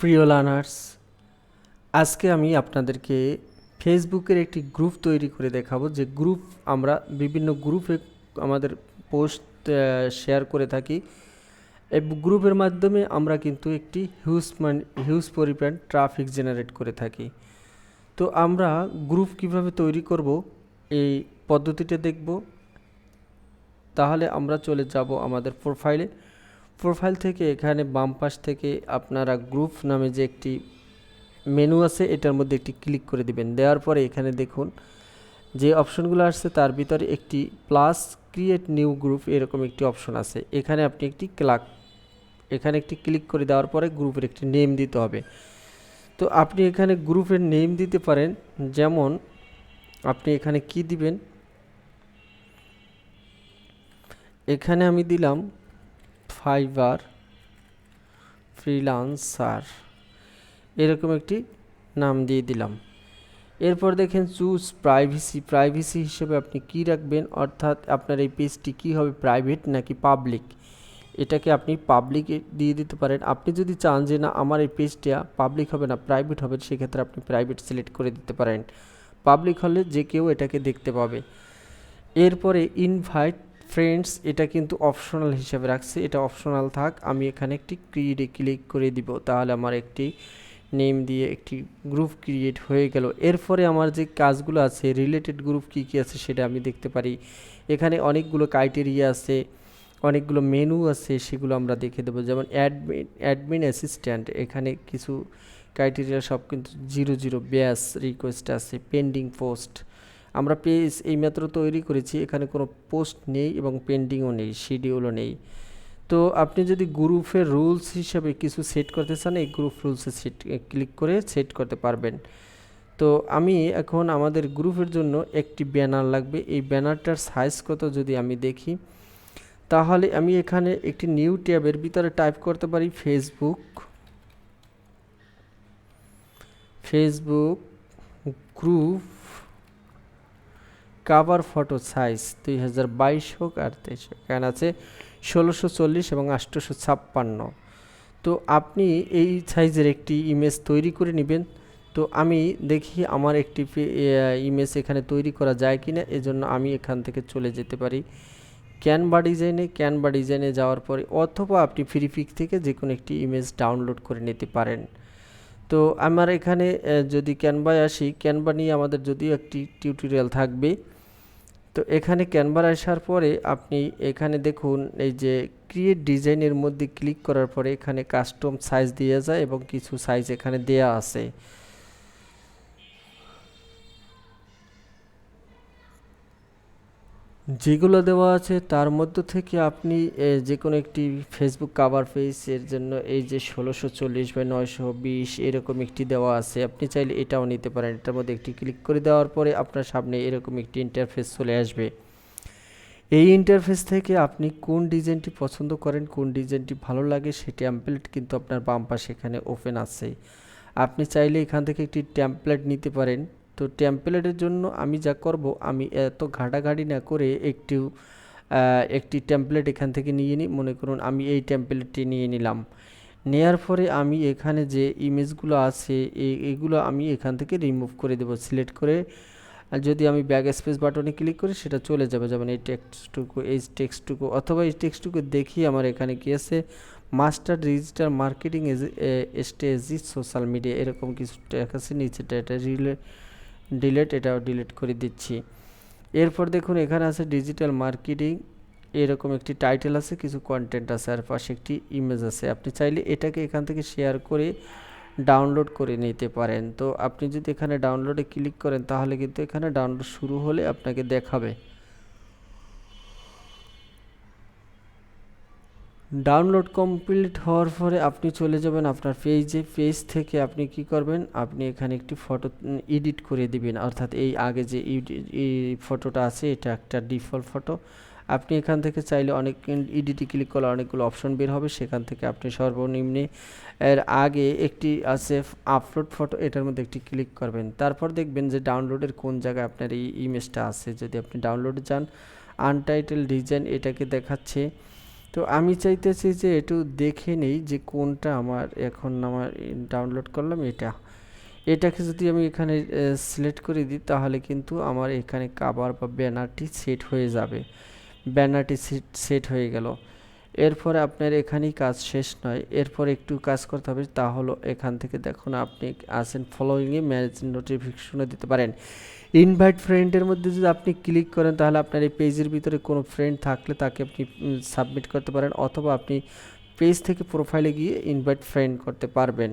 প্রিয় লার্নার্স, আজকে আমি আপনাদেরকে ফেসবুকের একটি গ্রুপ তৈরি করে দেখাবো। যে গ্রুপ আমরা বিভিন্ন গ্রুপে আমাদের পোস্ট শেয়ার করে থাকি। এই গ্রুপের মাধ্যমে আমরা কিন্তু একটি হিউজ পরিমাণ ট্রাফিক জেনারেট করে থাকি। তো আমরা গ্রুপ কিভাবে তৈরি করব এই পদ্ধতিটা দেখব। তাহলে আমরা চলে যাব আমাদের প্রোফাইল থেকে এখানে বাম পাশ থেকে আপনারা গ্রুপ নামে যে একটি মেনু আছে এটার মধ্যে একটি ক্লিক করে দিবেন। দেওয়ার পরে এখানে দেখুন যে অপশনগুলো আসছে তার ভিতরে একটি প্লাস ক্রিয়েট নিউ গ্রুপ এরকম একটি অপশন আছে। এখানে আপনি এখানে একটি ক্লিক করে দেওয়ার পরে গ্রুপের একটি নেম দিতে হবে। তো আপনি এখানে গ্রুপের নেম দিতে পারেন, যেমন আপনি এখানে কি দিবেন, এখানে আমি দিলাম ফাইবার ফ্রিল্যান্সার, এরকম একটি নাম দিয়ে দিলাম। এরপর দেখেন চুজ প্রাইভেসি হিসেবে আপনি কি রাখবেন, অর্থাৎ আপনার এই পেজটি কি হবে, প্রাইভেট নাকি পাবলিক। এটাকে আপনি পাবলিক দিয়ে দিতে পারেন। আপনি যদি চান যে না আমার এই পেজটা পাবলিক হবে না প্রাইভেট হবে, সেক্ষেত্রে আপনি প্রাইভেট সিলেক্ট করে দিতে পারেন। পাবলিক হলে যে কেউ এটাকে দেখতে পাবে। এরপরে ইনভাইট ফ্রেন্ডস, এটা কিন্তু অপশনাল হিসেবে রাখছে, এটা অপশনাল থাক। আমি এখানে একটি ক্রিয়েটে ক্লিক করে দিব, তাহলে আমার একটি নেম দিয়ে একটি গ্রুপ ক্রিয়েট হয়ে গেল। এরপরে আমার যে কাজগুলো আছে, রিলেটেড গ্রুপ কী কী আছে সেটা আমি দেখতে পারি। এখানে অনেকগুলো ক্রাইটেরিয়া আছে, অনেকগুলো মেনু আছে, সেগুলো আমরা দেখে দেবো। যেমন অ্যাডমিন অ্যাসিস্ট্যান্ট, এখানে কিছু ক্রাইটেরিয়া সব কিন্তু 00 ব্যাস রিকোয়েস্ট আছে, পেন্ডিং পোস্ট। আমরা পেজ এইমাত্র তৈরি করেছি, এখানে কোনো পোস্ট নেই এবং পেন্ডিংও নেই, শিডিউলও নেই। তো আপনি যদি গ্রুপের রুলস হিসাবে কিছু সেট করতে চান, এই গ্রুপ রুলসে ক্লিক করে সেট করতে পারবেন। তো আমি এখন আমাদের গ্রুপের জন্য একটি ব্যানার লাগবে। এই ব্যানারটার সাইজ কত যদি আমি দেখি, তাহলে আমি এখানে একটি নিউ ট্যাবের ভিতরে টাইপ করতে পারি Facebook group cover photo size 2022 হোক আর 23 হোক। এখানে আছে 1640 এবং 856। তো আপনি এই সাইজের একটি ইমেজ তৈরি করে নেবেন। তো আমি দেখি আমার একটি ইমেজ এখানে তৈরি করা যায় কিনা, এজন্য আমি এখান থেকে চলে যেতে পারি ক্যানভা ডিজাইনে যাওয়ার পরে, অথবা আপনি ফ্রি পিক থেকে যে কোনো একটি ইমেজ ডাউনলোড করে নিতে পারেন। তো আমার এখানে যদি ক্যানভায় আসি, ক্যানভা নিয়ে আমাদের যদিও একটি টিউটোরিয়াল থাকবে। তো এখানে ক্যানভার আসার পরে আপনি এখানে দেখুন এই যে ক্রিয়েট ডিজাইনের মধ্যে ক্লিক করার পরে এখানে কাস্টম সাইজ দেওয়া যায় এবং কিছু সাইজ এখানে দেয়া আছে। যেগুলো দেওয়া আছে তার মধ্য থেকে আপনি যে কোনো একটি ফেসবুক কাভার পেজ এর জন্য এই যে 1640 বাই 920 এরকম একটি দেওয়া আছে, আপনি চাইলে এটাও নিতে পারেন। এটার মধ্যে একটি ক্লিক করে দেওয়ার পরে আপনার সামনে এরকম একটি ইন্টারফেস চলে আসবে। এই ইন্টারফেস থেকে আপনি কোন ডিজাইনটি পছন্দ করেন, কোন ডিজাইনটি ভালো লাগে, সেই টেমপ্লেট কিন্তু আপনার বাম পাশে এখানে ওপেন আছে। আপনি চাইলে এখান থেকে একটি টেমপ্লেট নিতে পারেন। তো টেমপ্লেটের জন্য আমি যা করব, আমি এত ঘাটাঘাটি না করে একটি টেমপ্লেট এখান থেকে নিয়ে নিই। মনে করুন আমি এই টেমপ্লেটটি নিয়ে নিলাম। নেয়ার পরে আমি এখানে যে ইমেজগুলো আছে এইগুলো আমি এখান থেকে রিমুভ করে দেব সিলেক্ট করে। আর যদি আমি ব্যাক স্পেস বাটনে ক্লিক করি সেটা চলে যাবে, যেমন এই টেক্সটটুকু অথবা এই টেক্সটটুকু দেখি আমার এখানে কি আছে, master digital marketing strategy social media, এরকম কিছু আছে নিচেটা, এটা এটাও ডিলিট করে দিচ্ছি। এরপর দেখুন এখানে আছে ডিজিটাল মার্কেটিং, এরকম একটি টাইটেল আছে, কিছু কন্টেন্ট আছে, আর পাশে একটি ইমেজ আছে। আপনি চাইলে এটাকে এখান থেকে শেয়ার করে ডাউনলোড করে নিতে পারেন। তো আপনি যদি এখানে ডাউনলোডে ক্লিক করেন তাহলে কিন্তু এখানে ডাউনলোড শুরু হলে আপনাকে দেখাবে। ডাউনলোড কমপ্লিট হওয়ার পরে আপনি চলে যাবেন আপনার পেজ থেকে আপনি কি করবেন, আপনি এখানে একটি ফটো এডিট করে দিবেন, অর্থাৎ এই আগে যে এই ফটোটা আছে এটা একটা ডিফল্ট ফটো। আপনি এখান থেকে চাইলে অনেক এডিটে ক্লিক করলে অনেকগুলো অপশন বের হবে, সেখান থেকে আপনি সর্বনিম্নে এর আগে একটি আছে আপলোড ফটো, এটার মধ্যে একটি ক্লিক করবেন। তারপর দেখবেন যে ডাউনলোডের কোন জায়গায় আপনার এই ইমেজটা আছে। যদি আপনি ডাউনলোডে যান, আনটাইটেল ডিজাইন এটাকে দেখাচ্ছে। তো আমি চাইতেছি যে একটু দেখে নেই যে কোনটা আমার এখন আমার ডাউনলোড করলাম, এটাকে যদি আমি এখানে সিলেক্ট করে দিই তাহলে কিন্তু আমার এখানে কভার বা ব্যানারটি সেট হয়ে যাবে। ব্যানারটি সেট হয়ে গেল। এরপরে আপনার এখানেই কাজ শেষ নয়, এরপর একটু কাজ করতে হবে, তা হলো এখান থেকে দেখুন আপনি আছেন ফলোয়িংয়ে ম্যানেজ নোটিফিকেশনও দিতে পারেন। ইনভাইট ফ্রেন্ডের মধ্যে যদি আপনি ক্লিক করেন তাহলে আপনার এই পেজের ভিতরে কোনো ফ্রেন্ড থাকলে তাকে আপনি সাবমিট করতে পারেন, অথবা আপনি পেজ থেকে প্রোফাইলে গিয়ে ইনভাইট ফ্রেন্ড করতে পারবেন।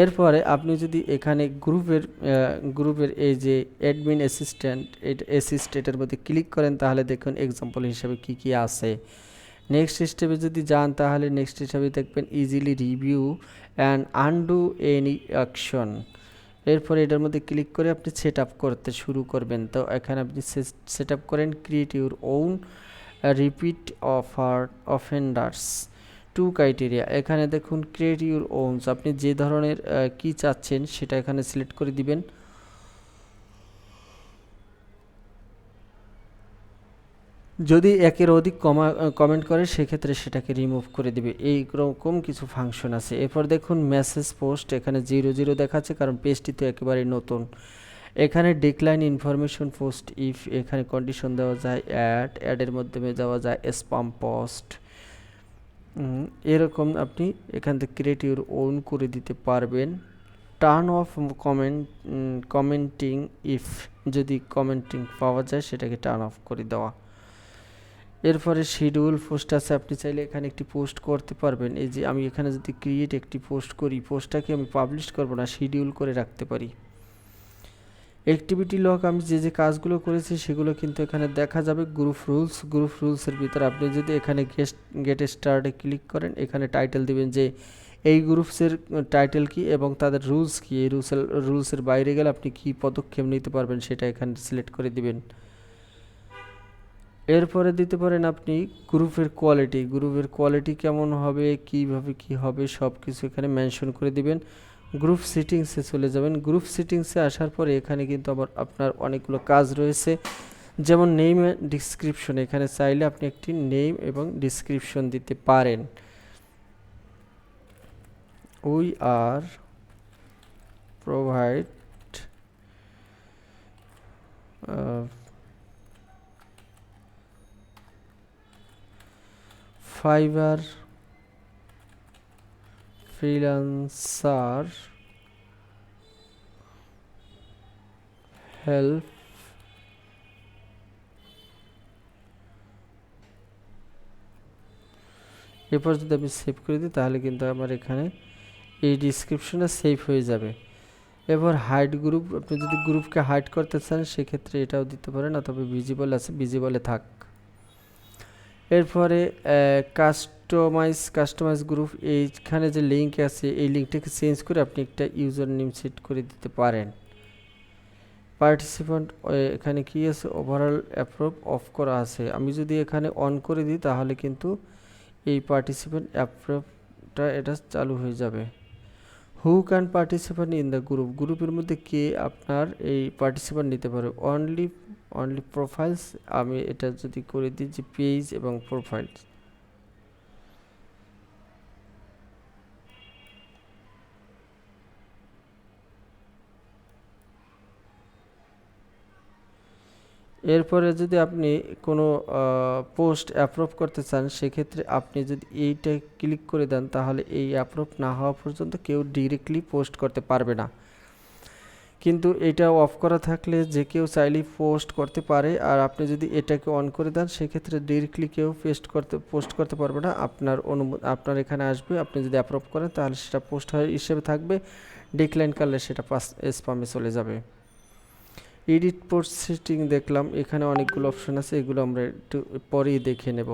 এরপরে আপনি যদি এখানে গ্রুপের এই যে অ্যাডমিন অ্যাসিস্ট্যান্টের মধ্যে ক্লিক করেন তাহলে দেখুন এক্সাম্পল হিসেবে কি কি আছে। নেক্সট স্টেপে যদি যান তাহলে নেক্সট হিসাবে দেখবেন easily review and undo any action. এরপরে এটার মধ্যে ক্লিক করে আপনি সেট আপ করতে শুরু করবেন। তো এখানে আপনি সেট আপ করেন create your own repeat offenders to criteria. এখানে দেখুন ক্রিয়েট ইউর ওনস, আপনি যে ধরনের কি চাচ্ছেন সেটা এখানে সিলেক্ট করে দিবেন। যদি একের অধিক কমেন্ট করে সেক্ষেত্রে সেটাকে রিমুভ করে দিবে। এইরকম কিছু ফাংশন আছে। এরপর দেখুন মেসেজ পোস্ট, এখানে 0 দেখাচ্ছে কারণ পেজটি তো একেবারেই নতুন। এখানে ডিক্লাইন ইনফরমেশন পোস্ট ইফ, এখানে কন্ডিশন দেওয়া যায় অ্যাডের মাধ্যমে দেওয়া যায় স্পাম পোস্ট। এরকম আপনি এখান থেকে ক্রিয়েট ইউর ওন করে দিতে পারবেন। টার্ন অফ কমেন্টিং ইফ, যদি কমেন্টিং পাওয়া যায় সেটাকে টার্ন অফ করে দেওয়া। এরপরে শিডিউল পোস্ট আছে, আপনি চাইলে এখানে একটি পোস্ট করতে পারবেন। এই যে আমি এখানে যদি ক্রিয়েট একটি পোস্ট করি, পোস্টটাকে আমি পাবলিশ করব না, শিডিউল করে রাখতে পারি। অ্যাক্টিভিটি লগ, আমি যে কাজগুলো করেছি সেগুলো কিন্তু এখানে দেখা যাবে। গ্রুপ রুলসের ভিতরে আপনি যদি এখানে গেট স্টার্টে ক্লিক করেন, এখানে টাইটেল দিবেন যে এই গ্রুপসের টাইটেল কি এবং তাদের রুলস কি। এই রুলসের বাইরে গেলে আপনি কি পদক্ষেপ নিতে পারবেন সেটা এখানে সিলেক্ট করে দিবেন। এরপরে দিতে পারেন আপনি গ্রুপের কোয়ালিটি কেমন হবে, কিভাবে কি হবে সব কিছু এখানে মেনশন করে দিবেন। গ্রুপ সেটিংসে চলে যাবেন। গ্রুপ সেটিংসে আসার পরে এখানে কিন্তু আবার আপনার অনেকগুলো কাজ রয়েছে, যেমন নেম এন্ড ডিসক্রিপশন। এখানে চাইলে আপনি একটি নেম এবং ডিসক্রিপশন দিতে পারেন। We are provide fibre freelancer help এরপর যদি আমি সেভ করে দিই তাহলে কিন্তু আমার এখানে এই ডিসক্রিপশনটা সেভ হয়ে যাবে। এবার হাইড গ্রুপ, আপনি যদি গ্রুপকে হাইড করতে চান সেক্ষেত্রে এটাও দিতে পারেন, অথবা ভিজিবল আছে ভিজিবলে থাক। এরপরে কাস্টমাইজ গ্রুপ, এইখানে যে লিঙ্ক আছে এই লিঙ্কটাকে চেঞ্জ করে আপনি একটা ইউজার নেম সেট করে দিতে পারেন। পার্টিসিপেন্ট, এখানে কি আছে ওভারঅল অ্যাপ্রুভ অফ করা আছে, আমি যদি এখানে অন করে দিই তাহলে কিন্তু এই পার্টিসিপেন্ট অ্যাপ্রুভটা এটা চালু হয়ে যাবে। Who can participant in the গ্রুপের মধ্যে কে আপনার এই পার্টিসিপেন্ট নিতে পারে। অনলি প্রোফাইলস, আমি এটা যদি করে দিই যে পেজ এবং প্রোফাইলস, এরপরে যদি আপনি কোনো পোস্ট অ্যাপ্রুভ করতে চান সেক্ষেত্রে আপনি যদি এইটা ক্লিক করে দেন তাহলে এই অ্যাপ্রুভ না হওয়া পর্যন্ত কেউ ডিরেক্টলি পোস্ট করতে পারবে না। কিন্তু এটা অফ করা থাকলে যে কেউ চাইলেই পোস্ট করতে পারে, আর আপনি যদি এটাকে অন করে দেন সেক্ষেত্রে ডিরেক্টলি কেউ পোস্ট করতে পারবে না। আপনার এখানে আসবে, আপনি যদি অ্যাপ্রুভ করেন তাহলে সেটা পোস্ট হিসেবে থাকবে, ডিক্লাইন করলে সেটা স্প্যামে চলে যাবে। এডিট পোস্ট সেটিং দেখলাম, এখানে অনেকগুলো অপশন আছে, এগুলো আমরা একটু পরেই দেখে নেব।